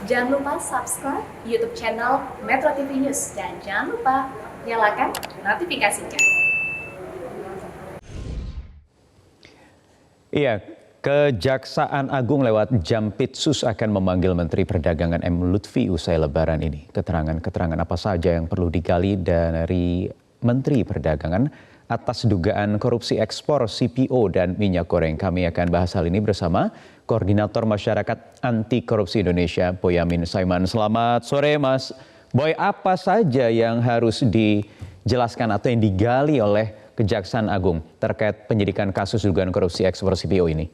Jangan lupa subscribe YouTube channel Metro TV News dan jangan lupa nyalakan notifikasinya. Iya, Kejaksaan Agung lewat Jampitsus akan memanggil Menteri Perdagangan M. Lutfi usai Lebaran ini. Keterangan-keterangan apa saja yang perlu digali dari Menteri Perdagangan atas dugaan korupsi ekspor CPO dan minyak goreng? Kami akan bahas hal ini bersama Koordinator Masyarakat Anti Korupsi Indonesia, Boyamin Saiman. Selamat sore, Mas Boy. Apa saja yang harus dijelaskan atau yang digali oleh Kejaksaan Agung terkait penyidikan kasus dugaan korupsi ekspor CPO ini?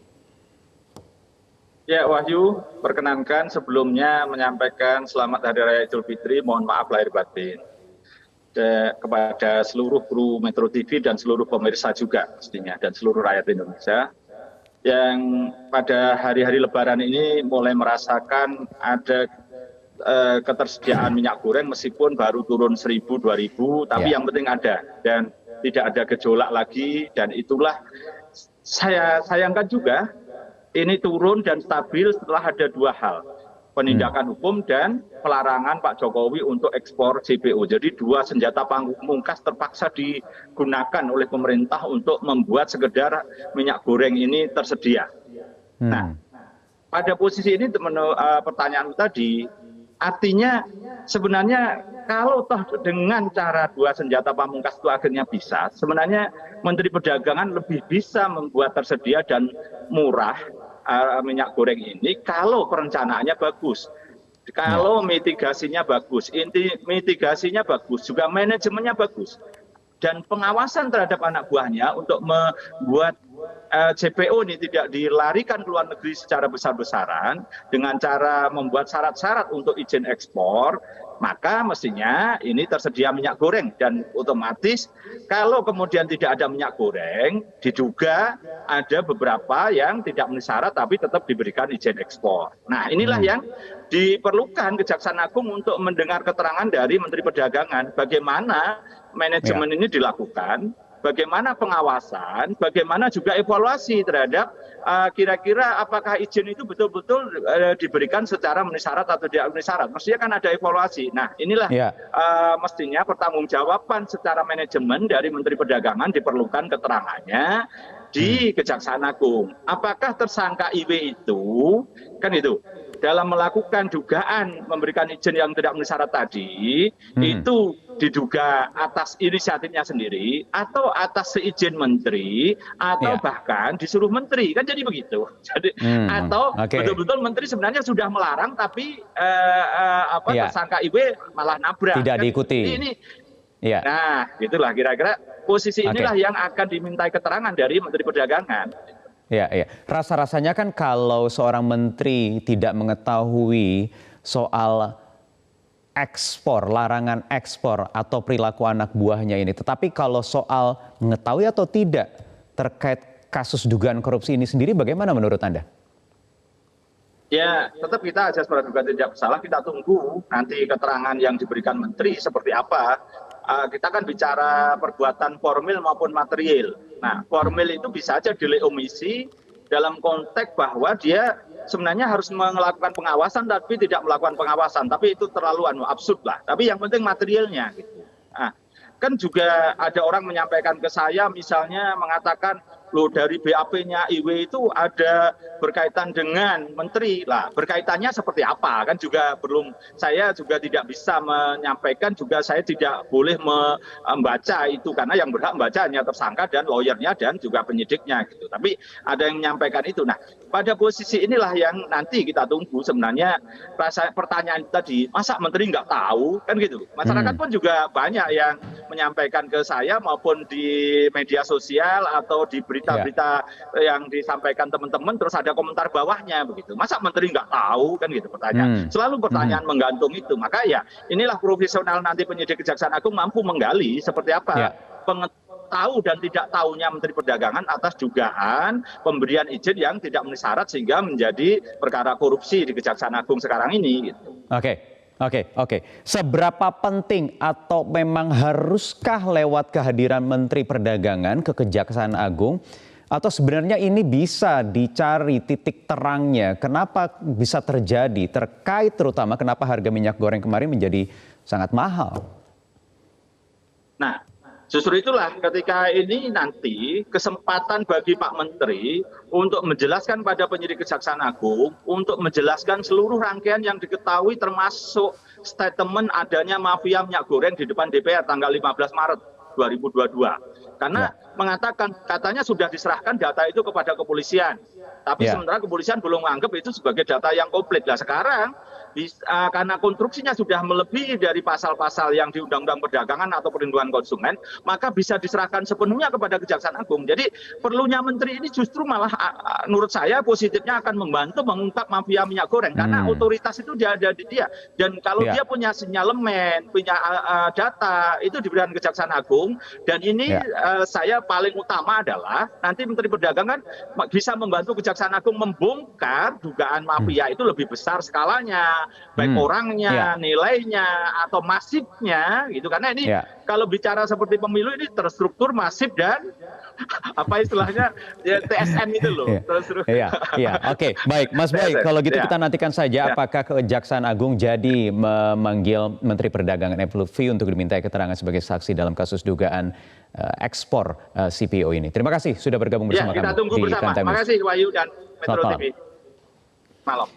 Ya, Wahyu, perkenankan sebelumnya menyampaikan selamat Hari Raya Idul Fitri, mohon maaf lahir batin. Kepada seluruh kru Metro TV dan seluruh pemirsa juga pastinya, dan seluruh rakyat Indonesia yang pada hari-hari Lebaran ini mulai merasakan ada ketersediaan minyak goreng meskipun baru turun 1.000, 2.000, tapi yang penting ada dan tidak ada gejolak lagi, dan itulah saya sayangkan juga ini turun dan stabil setelah ada dua hal, penindakan hukum dan pelarangan Pak Jokowi untuk ekspor CPO. Jadi dua senjata pamungkas terpaksa digunakan oleh pemerintah untuk membuat sekedar minyak goreng ini tersedia. Nah, pada posisi ini pertanyaan tadi, artinya sebenarnya kalau toh dengan cara dua senjata pamungkas itu akhirnya bisa, sebenarnya Menteri Perdagangan lebih bisa membuat tersedia dan murah minyak goreng ini kalau perencanaannya bagus, kalau mitigasinya bagus, mitigasinya bagus, juga manajemennya bagus, dan pengawasan terhadap anak buahnya untuk membuat CPO ini tidak dilarikan ke luar negeri secara besar-besaran dengan cara membuat syarat-syarat untuk izin ekspor, maka mestinya ini tersedia minyak goreng, dan otomatis kalau kemudian tidak ada minyak goreng, diduga ada beberapa yang tidak memenuhi syarat tapi tetap diberikan izin ekspor. Nah, inilah yang diperlukan Kejaksaan Agung untuk mendengar keterangan dari Menteri Perdagangan, bagaimana manajemen ini dilakukan, bagaimana pengawasan, bagaimana juga evaluasi terhadap kira-kira apakah izin itu betul-betul diberikan secara memenuhi syarat atau tidak memenuhi syarat. Mestinya kan ada evaluasi. Nah, inilah mestinya pertanggungjawaban secara manajemen dari Menteri Perdagangan, diperlukan keterangannya di Kejaksaan Agung. Apakah tersangka IW itu, kan itu, dalam melakukan dugaan memberikan izin yang tidak memenuhi syarat tadi, itu diduga atas inisiatifnya sendiri, atau atas seizin menteri, atau bahkan disuruh menteri, kan jadi begitu. Jadi, atau betul-betul menteri sebenarnya sudah melarang, tapi tersangka IW malah nabrak. Tidak kan diikuti. Nah, itulah kira-kira posisi inilah yang akan dimintai keterangan dari Menteri Perdagangan. Ya. Rasa-rasanya kan kalau seorang menteri tidak mengetahui soal ekspor, larangan ekspor atau perilaku anak buahnya ini. Tetapi kalau soal mengetahui atau tidak terkait kasus dugaan korupsi ini sendiri, bagaimana menurut Anda? Ya, tetap kita asas praduga tidak bersalah, kita tunggu nanti keterangan yang diberikan menteri seperti apa. Kita kan bicara perbuatan formil maupun material. Nah, formil itu bisa saja delik omisi dalam konteks bahwa dia sebenarnya harus melakukan pengawasan tapi tidak melakukan pengawasan. Tapi itu terlalu absurd lah. Tapi yang penting materialnya gitu. Nah, kan juga ada orang menyampaikan ke saya misalnya mengatakan, loh dari BAP-nya IW itu ada berkaitan dengan menteri. Lah, berkaitannya seperti apa? Kan juga belum, saya juga tidak bisa menyampaikan, juga saya tidak boleh membaca itu, karena yang berhak membaca hanya tersangka dan lawyernya dan juga penyidiknya gitu. Tapi ada yang menyampaikan itu. Nah, pada posisi inilah yang nanti kita tunggu sebenarnya. Pertanyaan tadi, masa menteri nggak tahu? Kan gitu. Masyarakat pun juga banyak yang menyampaikan ke saya maupun di media sosial atau di berita-berita yang disampaikan teman-teman, terus ada komentar bawahnya begitu. Masa menteri nggak tahu? Kan gitu pertanyaan. Selalu pertanyaan menggantung itu. Maka ya inilah profesional nanti penyidik Kejaksaan Agung mampu menggali seperti apa tahu dan tidak tahunya Menteri Perdagangan atas dugaan pemberian izin yang tidak memenuhi syarat sehingga menjadi perkara korupsi di Kejaksaan Agung sekarang ini gitu. Oke. Seberapa penting atau memang haruskah lewat kehadiran Menteri Perdagangan ke Kejaksaan Agung Atau sebenarnya ini bisa dicari titik terangnya, kenapa bisa terjadi, terkait terutama kenapa harga minyak goreng kemarin menjadi sangat mahal? Nah, justru itulah ketika ini nanti kesempatan bagi Pak Menteri untuk menjelaskan pada penyidik Kejaksaan Agung, untuk menjelaskan seluruh rangkaian yang diketahui termasuk statement adanya mafia minyak goreng di depan DPR tanggal 15 Maret 2022. Karena mengatakan katanya sudah diserahkan data itu kepada kepolisian. Tapi sementara kepolisian belum menganggap itu sebagai data yang komplit. Nah sekarang karena konstruksinya sudah melebihi dari pasal-pasal yang di Undang-Undang Perdagangan atau Perlindungan Konsumen, maka bisa diserahkan sepenuhnya kepada Kejaksaan Agung. Jadi perlunya Menteri ini justru malah menurut saya positifnya akan membantu mengungkap mafia minyak goreng. Karena otoritas itu ada di dia. Dan kalau dia punya sinyalemen, punya data, itu diberikan Kejaksaan Agung. Dan ini saya paling utama adalah nanti Menteri Perdagangan bisa membantu Kejaksaan Agung membongkar dugaan mafia itu lebih besar skalanya. Baik orangnya, nilainya, atau masifnya, gitu. Karena ini kalau bicara seperti pemilu ini terstruktur, masif dan apa istilahnya TSN itu loh. Oke, baik, Mas Boy. Kalau gitu kita nantikan saja apakah Kejaksaan Agung jadi memanggil Menteri Perdagangan M. Lutfi untuk dimintai keterangan sebagai saksi dalam kasus dugaan ekspor CPO ini. Terima kasih sudah bergabung bersama kami. Kita tunggu bersama. Terima kasih Wahyu dan Metro TV. Malam.